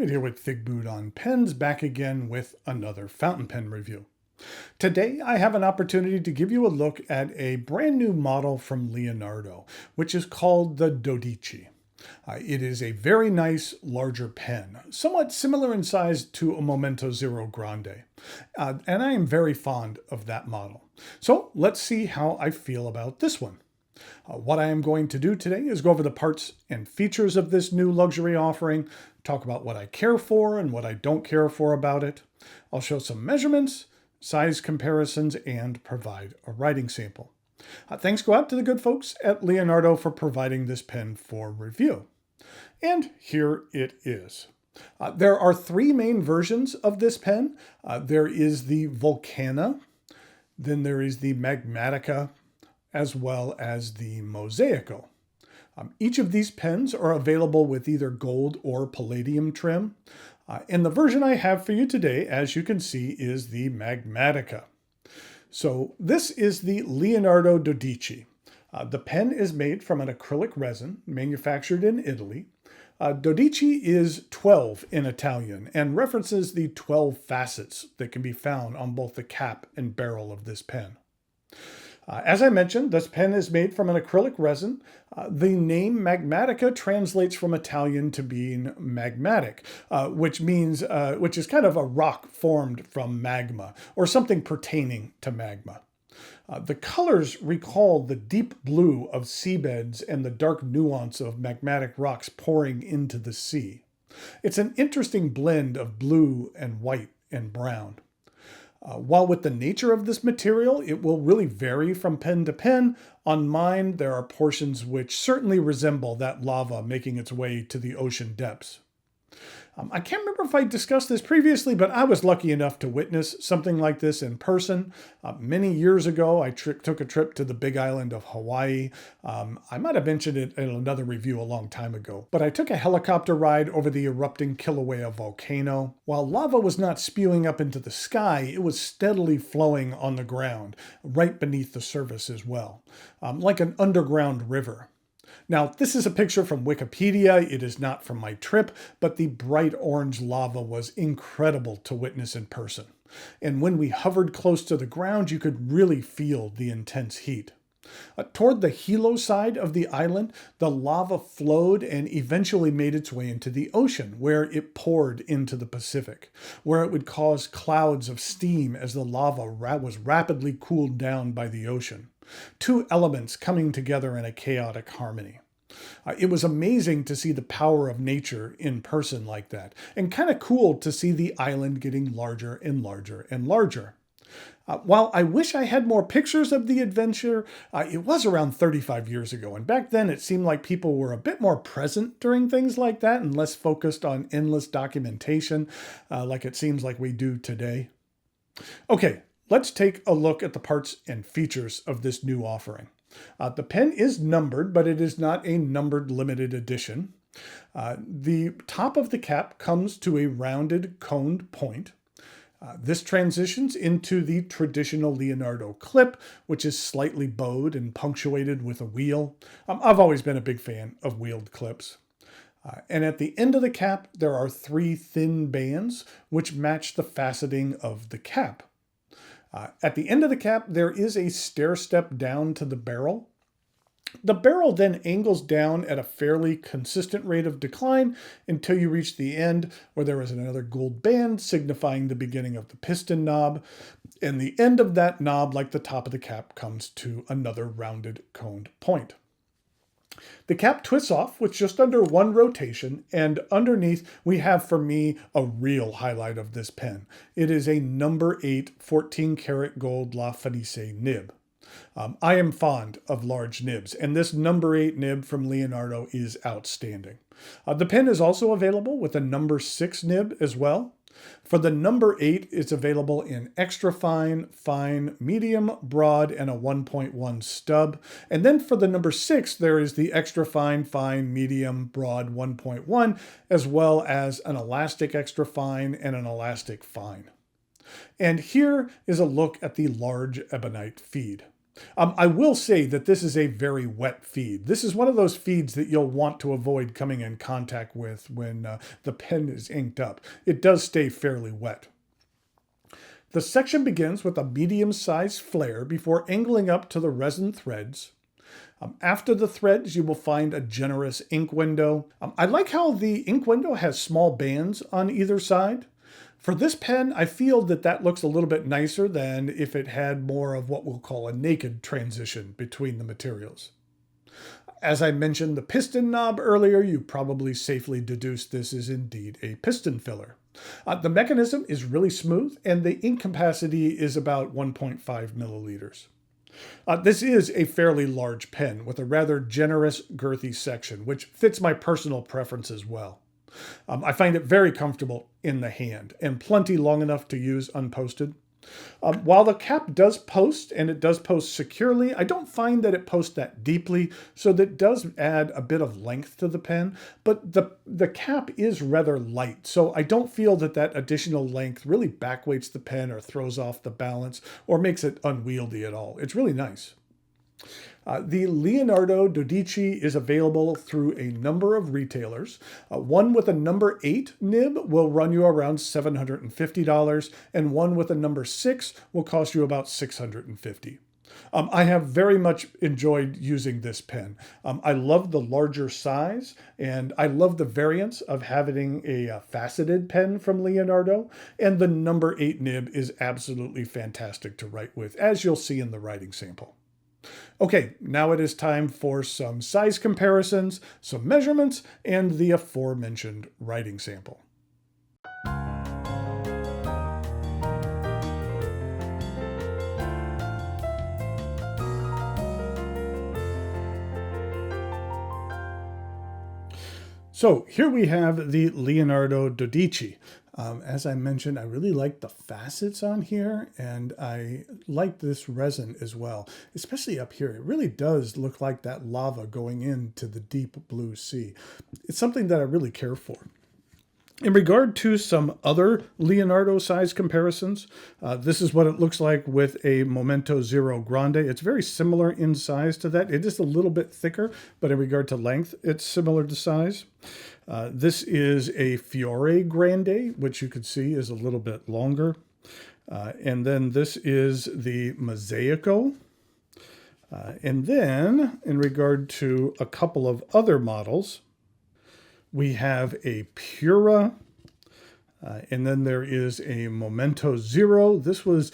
David here with Figboot on Pens, back again with another fountain pen review. Today I have an opportunity to give you a look at a brand new model from Leonardo, which is called the Dodici. It is a very nice larger pen, somewhat similar in size to a Momento Zero Grande, and I am very fond of that model. So let's see how I feel about this one. What I am going to do today is go over the parts and features of this new luxury offering, talk about what I care for and what I don't care for about it. I'll show some measurements, size comparisons, and provide a writing sample. Thanks go out to the good folks at Leonardo for providing this pen for review. And here it is. There are three main versions of this pen. There is the Vulcana, then there is the Magmatica, as well as the Mosaico. Each of these pens are available with either gold or palladium trim. And the version I have for you today, as you can see, is the Magmatica. So this is the Leonardo Dodici. The pen is made from an acrylic resin manufactured in Italy. Dodici is 12 in Italian and references the 12 facets that can be found on both the cap and barrel of this pen. As I mentioned, this pen is made from an acrylic resin. The name Magmatica translates from Italian to being magmatic, which is kind of a rock formed from magma, or something pertaining to magma. The colors recall the deep blue of seabeds and the dark nuance of magmatic rocks pouring into the sea. It's an interesting blend of blue and white and brown. While with the nature of this material, it will really vary from pen to pen, on mine there are portions which certainly resemble that lava making its way to the ocean depths. I can't remember if I discussed this previously, but I was lucky enough to witness something like this in person. Many years ago, I took a trip to the big island of Hawaii. I might have mentioned it in another review a long time ago, but I took a helicopter ride over the erupting Kilauea volcano. While lava was not spewing up into the sky, it was steadily flowing on the ground, right beneath the surface as well, like an underground river. Now, this is a picture from Wikipedia. It is not from my trip, but the bright orange lava was incredible to witness in person. And when we hovered close to the ground, you could really feel the intense heat. Toward the Hilo side of the island, the lava flowed and eventually made its way into the ocean, where it poured into the Pacific, where it would cause clouds of steam as the lava was rapidly cooled down by the ocean. Two elements coming together in a chaotic harmony. It was amazing to see the power of nature in person like that, and kind of cool to see the island getting larger and larger and larger. While I wish I had more pictures of the adventure, it was around 35 years ago, and back then it seemed like people were a bit more present during things like that and less focused on endless documentation like it seems like we do today. Okay, let's take a look at the parts and features of this new offering. The pen is numbered, but it is not a numbered limited edition. The top of the cap comes to a rounded coned point. This transitions into the traditional Leonardo clip, which is slightly bowed and punctuated with a wheel. I've always been a big fan of wheeled clips. And at the end of the cap, there are three thin bands which match the faceting of the cap. At the end of the cap, there is a stair step down to the barrel. The barrel then angles down at a fairly consistent rate of decline until you reach the end, where there is another gold band signifying the beginning of the piston knob. And the end of that knob, like the top of the cap, comes to another rounded coned point. The cap twists off with just under one rotation, and underneath we have, for me, a real highlight of this pen. It is a number 8 14 karat gold La Fenice nib. I am fond of large nibs, and this number 8 nib from Leonardo is outstanding. The pen is also available with a number 6 nib as well. For the number 8, it's available in extra fine, fine, medium, broad, and a 1.1 stub. And then for the number 6, there is the extra fine, fine, medium, broad 1.1, as well as an elastic extra fine and an elastic fine. And here is a look at the large ebonite feed. I will say that this is a very wet feed. This is one of those feeds that you'll want to avoid coming in contact with when the pen is inked up. It does stay fairly wet. The section begins with a medium-sized flare before angling up to the resin threads. After the threads, you will find a generous ink window. I like how the ink window has small bands on either side. For this pen, I feel that that looks a little bit nicer than if it had more of what we'll call a naked transition between the materials. As I mentioned the piston knob earlier, you probably safely deduced this is indeed a piston filler. The mechanism is really smooth, and the ink capacity is about 1.5 milliliters. This is a fairly large pen with a rather generous, girthy section, which fits my personal preference as well. I find it very comfortable in the hand and plenty long enough to use unposted. While the cap does post, and it does post securely, I don't find that it posts that deeply, so that does add a bit of length to the pen, but the cap is rather light, so I don't feel that that additional length really backweights the pen or throws off the balance or makes it unwieldy at all. It's really nice. The Leonardo the Dodici is available through a number of retailers. One with a number 8 nib will run you around $750, and one with a number 6 will cost you about $650. I have very much enjoyed using this pen. I love the larger size, and I love the variance of having a faceted pen from Leonardo, and the number 8 nib is absolutely fantastic to write with, as you'll see in the writing sample. Okay, now it is time for some size comparisons, some measurements, and the aforementioned writing sample. So here we have the Leonardo the Dodici. As I mentioned, I really like the facets on here, and I like this resin as well, especially up here. It really does look like that lava going into the deep blue sea. It's something that I really care for. In regard to some other Leonardo size comparisons, this is what it looks like with a Momento Zero Grande. It's very similar in size to that. It is a little bit thicker, but in regard to length, it's similar to size. This is a Fiore Grande, which you could see is a little bit longer. And then this is the Mosaico. And then in regard to a couple of other models, we have a Pura, and then there is a Momento Zero. This was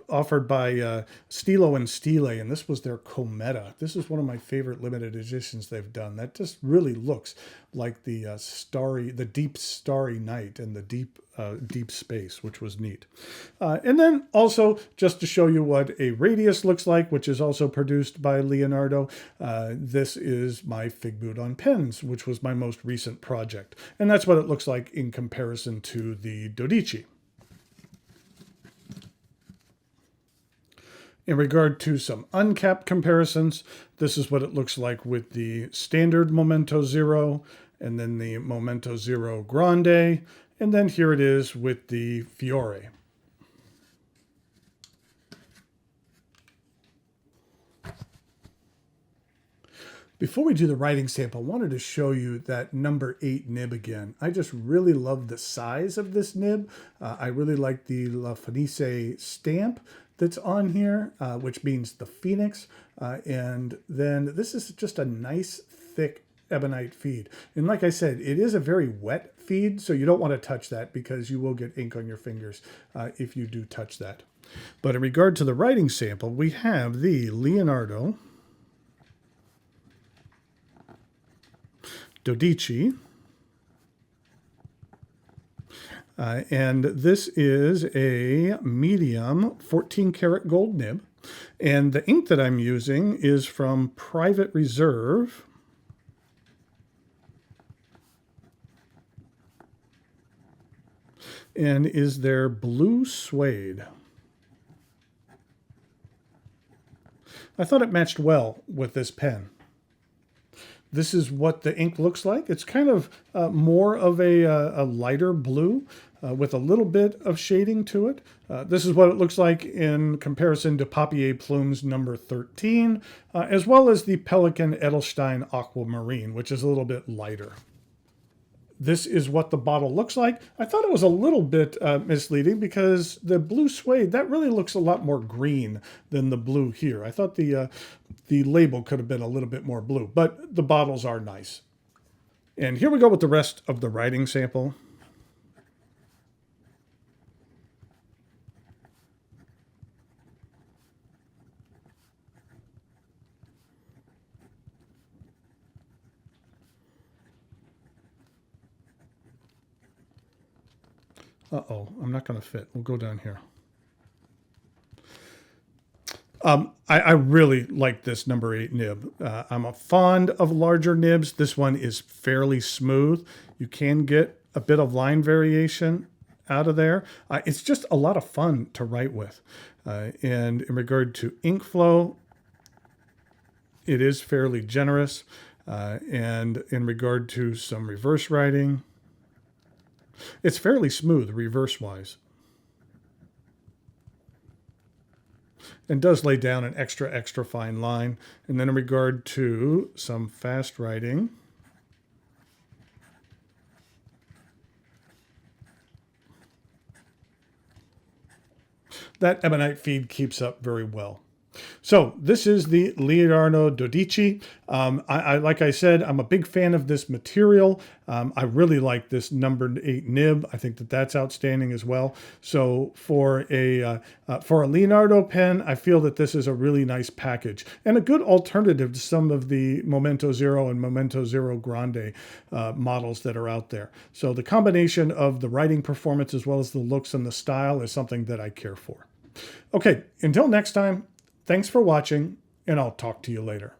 offered by Stilo and Stile, and this was their Cometa. This is one of my favorite limited editions they've done. That just really looks like the deep starry night and the deep space, which was neat. And then also, just to show you what a radius looks like, which is also produced by Leonardo, this is my Figboot on pens, which was my most recent project. And that's what it looks like in comparison to the Dodici. In regard to some uncapped comparisons, this is what it looks like with the standard Momento Zero, and then the Momento Zero Grande, and then here it is with the Fiore. Before we do the writing sample, I wanted to show you that number 8 nib again. I just really love the size of this nib. I really like the La Fenice stamp that's on here, which means the Phoenix. And then this is just a nice, thick ebonite feed. And like I said, it is a very wet feed, so you don't want to touch that because you will get ink on your fingers if you do touch that. But in regard to the writing sample, we have the Leonardo Dodici. And this is a medium 14 karat gold nib. And the ink that I'm using is from Private Reserve. And is their blue suede. I thought it matched well with this pen. This is what the ink looks like. It's kind of more of a lighter blue. with a little bit of shading to it. This is what it looks like in comparison to Papier Plume's number 13, as well as the Pelikan Edelstein Aquamarine, which is a little bit lighter. This is what the bottle looks like. I thought it was a little bit misleading because the blue suede, that really looks a lot more green than the blue here. I thought the label could have been a little bit more blue, but the bottles are nice. And here we go with the rest of the writing sample. Uh-oh, I'm not going to fit. We'll go down here. I really like this number 8 nib. I'm a fond of larger nibs. This one is fairly smooth. You can get a bit of line variation out of there. It's just a lot of fun to write with. And in regard to ink flow, it is fairly generous. And in regard to some reverse writing, it's fairly smooth reverse-wise. And does lay down an extra fine line. And then in regard to some fast writing, that ebonite feed keeps up very well. So this is the Leonardo da Dodici. Like I said, I'm a big fan of this material. I really like this number 8 nib. I think that that's outstanding as well. So for a Leonardo pen, I feel that this is a really nice package and a good alternative to some of the Momento Zero and Momento Zero Grande models that are out there. So the combination of the writing performance as well as the looks and the style is something that I care for. Okay, until next time, thanks for watching, and I'll talk to you later.